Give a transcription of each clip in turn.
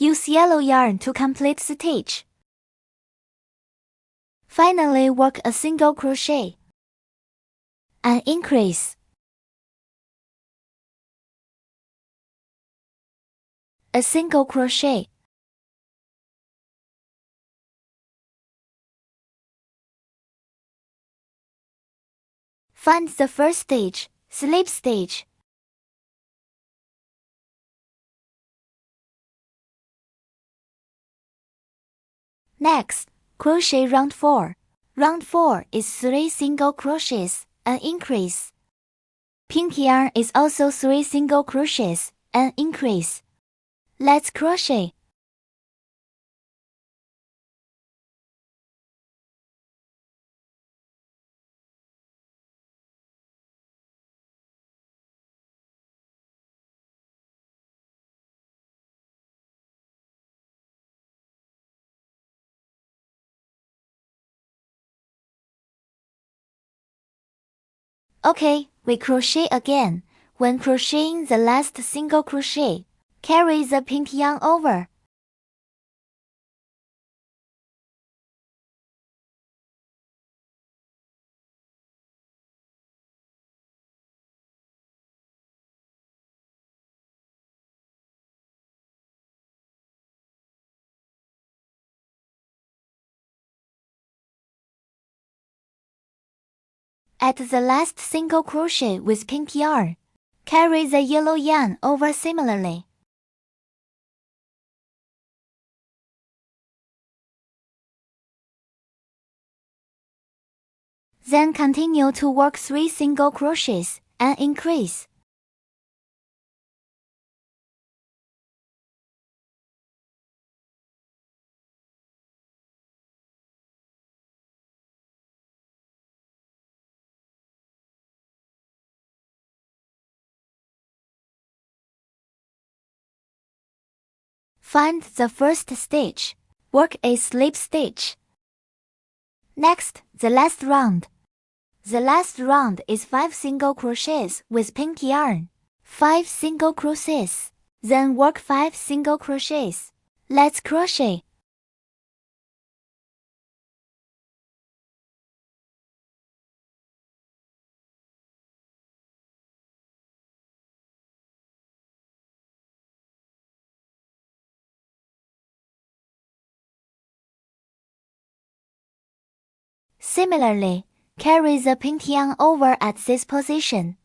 Use yellow yarn to complete stitch. Finally, work a single crochet. An increase. A single crochet. Find the first stitch, slip stitch. Next, crochet round 4. Round 4 is 3 single crochets, an increase. Pink yarn is also 3 single crochets, an increase. Let's crochet. Okay, we crochet again. When crocheting the last single crochet, carry the pink yarn over. At the last single crochet with pink yarn, carry the yellow yarn over similarly. Then continue to work 3 single crochets and increase. Find the first stitch. Work a slip stitch. Next, the last round. The last round is 5 single crochets with pink yarn. 5 single crochets. Then work 5 single crochets. Let's crochet. Similarly, carry the pink yarn over at this position.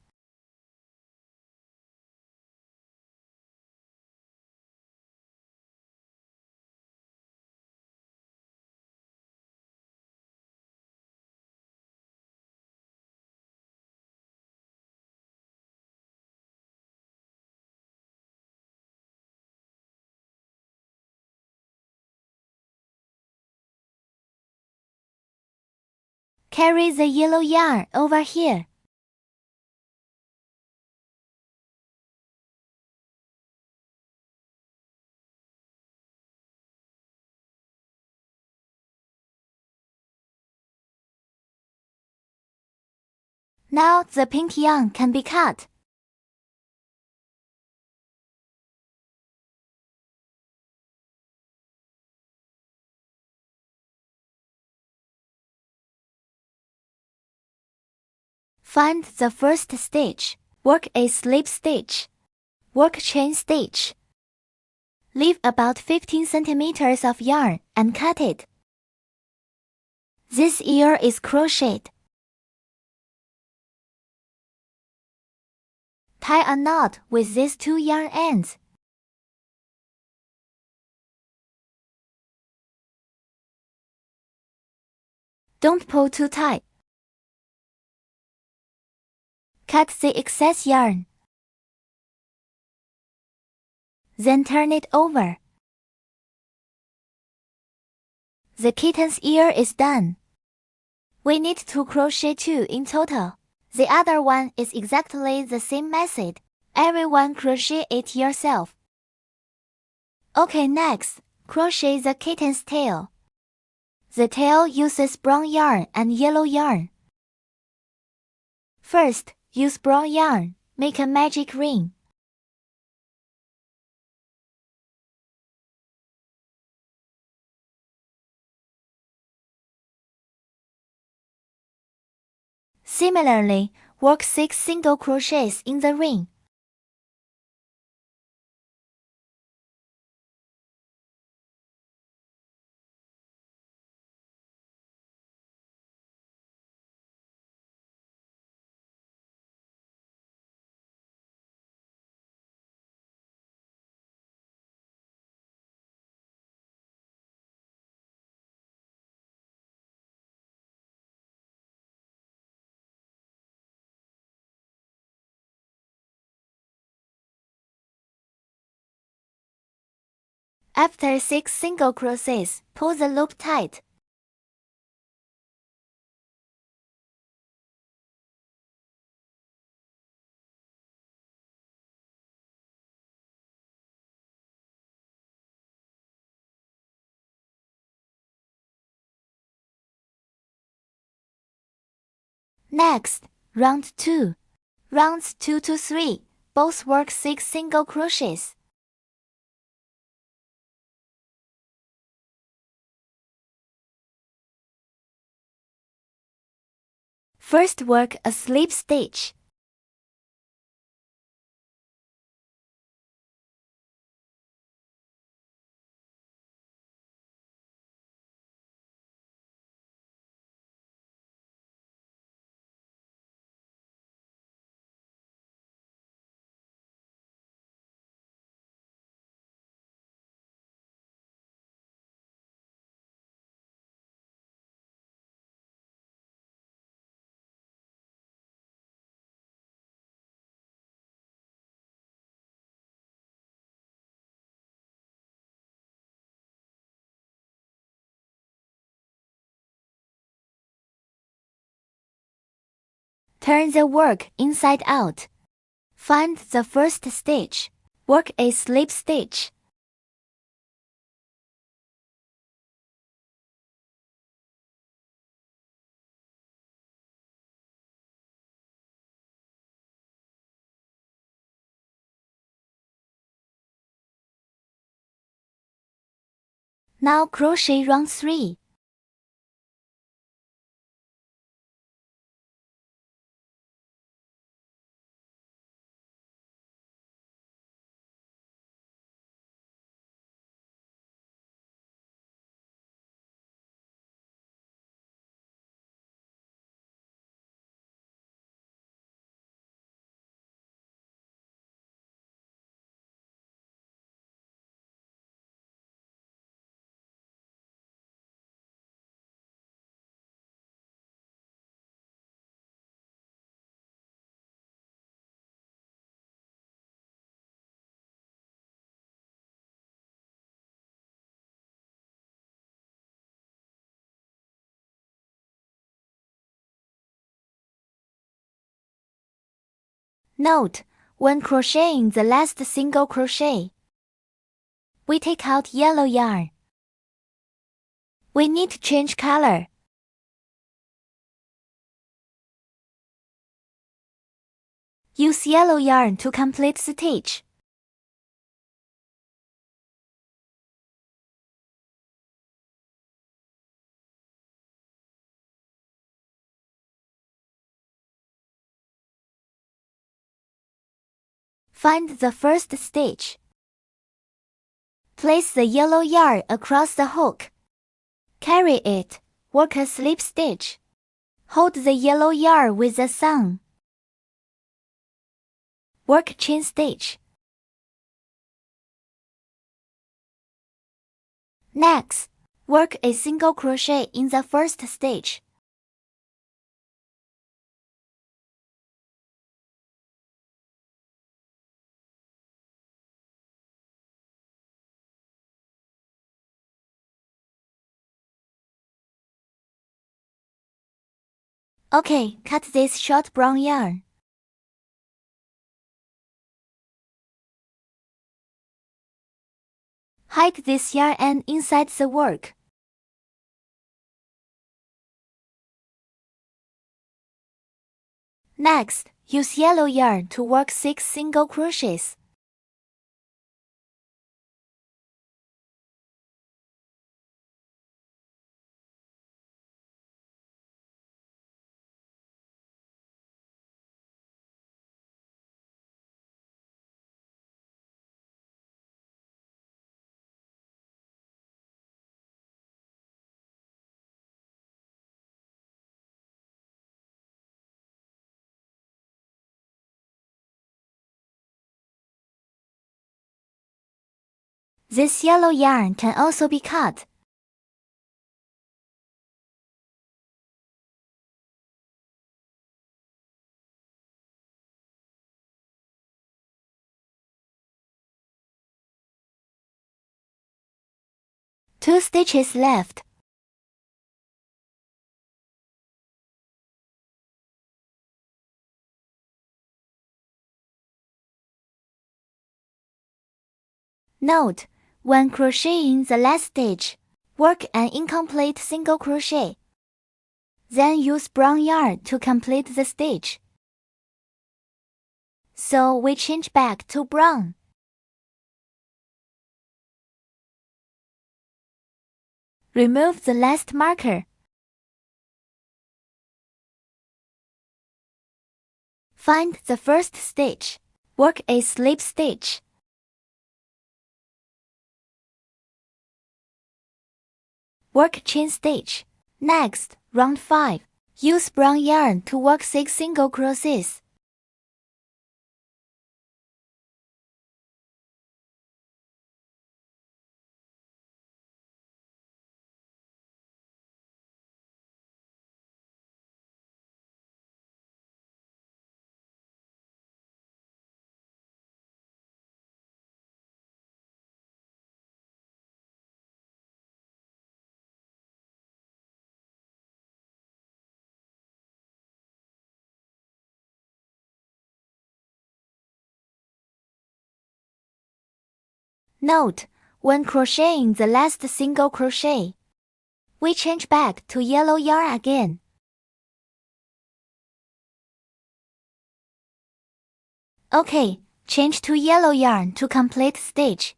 Carry the yellow yarn over here. Now the pink yarn can be cut. Find the first stitch. Work a slip stitch. Work chain stitch. Leave about 15 centimeters of yarn and cut it. This ear is crocheted. Tie a knot with these 2 yarn ends. Don't pull too tight. Cut the excess yarn. Then turn it over. The kitten's ear is done. We need to crochet 2 in total. The other one is exactly the same method. Everyone crochet it yourself. Okay, next, crochet the kitten's tail. The tail uses brown yarn and yellow yarn. First, use brown yarn. Make a magic ring. Similarly, work 6 single crochets in the ring. After 6 single crochets, pull the loop tight. Next, round 2. Rounds 2 to 3, both work 6 single crochets. First work a slip stitch. Turn the work inside out. Find the first stitch. Work a slip stitch. Now crochet round 3. Note, when crocheting the last single crochet, we take out yellow yarn. We need to change color. Use yellow yarn to complete stitch. Find the first stitch. Place the yellow yarn across the hook. Carry it. Work a slip stitch. Hold the yellow yarn with the thumb. Work chain stitch. Next, work a single crochet in the first stitch. Okay, cut this short brown yarn. Hide this yarn end inside the work. Next, use yellow yarn to work 6 single crochets. This yellow yarn can also be cut. Two stitches left. Note: when crocheting the last stitch, work an incomplete single crochet. Then use brown yarn to complete the stitch. So we change back to brown. Remove the last marker. Find the first stitch. Work a slip stitch. Work chain stitch. Next, round 5. Use brown yarn to work 6 single crochets. Note: when crocheting the last single crochet, we change back to yellow yarn again. OK, change to yellow yarn to complete stitch.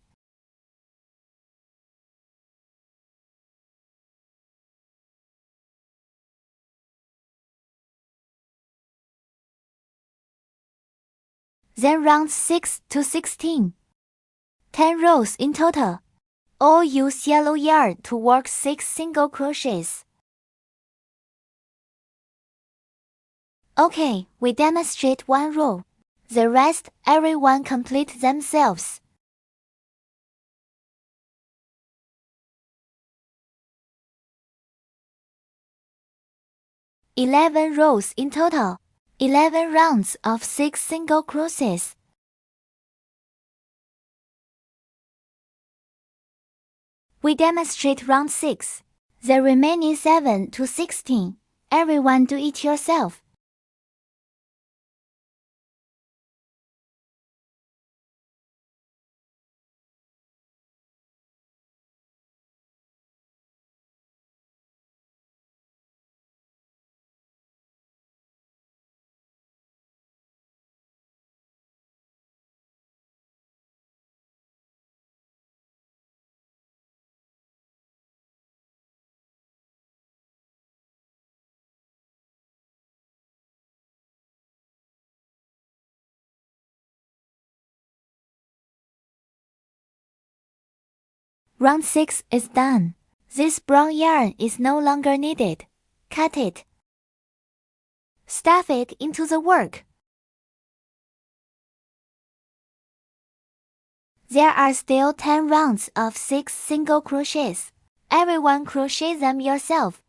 Then rounds 6 to 16. 10 rows in total. All use yellow yarn to work 6 single crochets. OK, we demonstrate one row. The rest, everyone complete themselves. "11 rows in total. 11 rounds of 6 single crochets. We demonstrate round 6. The remaining 7 to 16. Everyone do it yourself. Round 6 is done. This brown yarn is no longer needed. Cut it. Stuff it into the work. There are still 10 rounds of 6 single crochets. Everyone crochet them yourself.